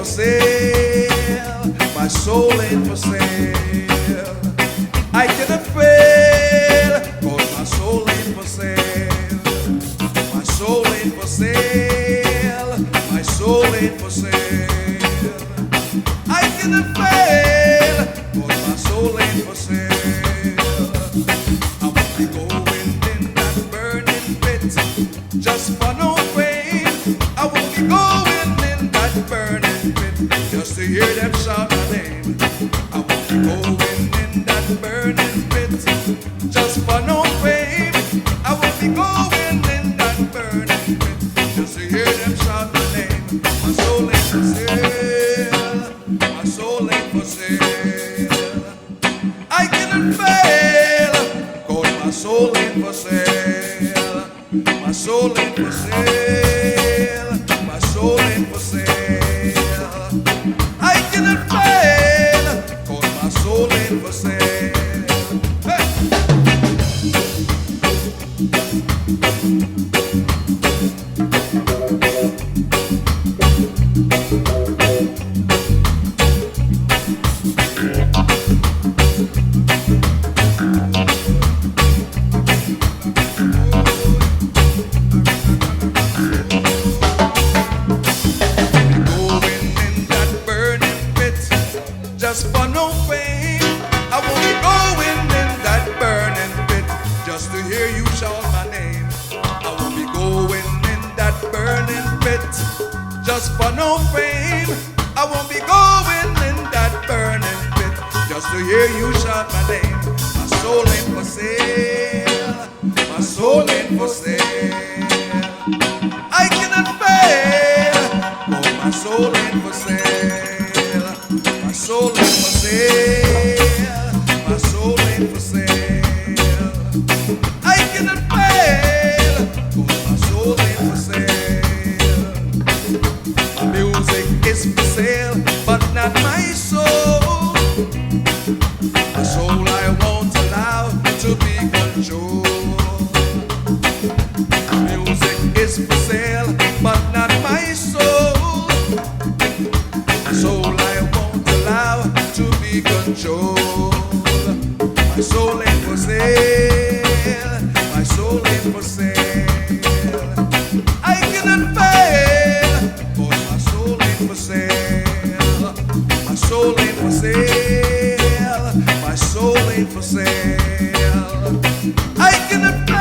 sale. My soul ain't for sale. I cannot fail, 'cause my soul ain't for sale. My soul ain't for sale. My soul ain't for sale. I cannot fail, 'cause my soul ain't for sale. I won't be going in that burning pit just for no fame. I won't be going in that burning pit just to hear them shout my name. I won't be going in that burning pit just for no fame. I won't be going in that burning pit just to hear them shout my name. My soul ain't for sale. My soul ain't for sale. I cannot fail, 'cause my soul ain't for sale. My soul ain't for sale. My soul ain't for sale. I cannot fail, 'cause my soul ain't for sale. Hey! Just for no fame, I won't be going in that burning pit just to hear you shout my name. I won't be going in that burning pit just for no fame. I won't be going in that burning pit just to hear you shout my name. My soul ain't for sale. My soul ain't for sale. I cannot fail, oh my soul ain't for sale. My soul ain't for sale. My soul ain't for sale. I cannot fail, 'cause my soul ain't for sale. My music is for sale, but not my soul. My soul I won't allow to be controlled. My music is for sale, but not my soul. My soul I won't allow to be controlled. My soul ain't for sale. My soul ain't for sale. I cannot fail, 'cause my soul ain't for sale. My soul ain't for sale. My soul ain't for sale. I cannot fail.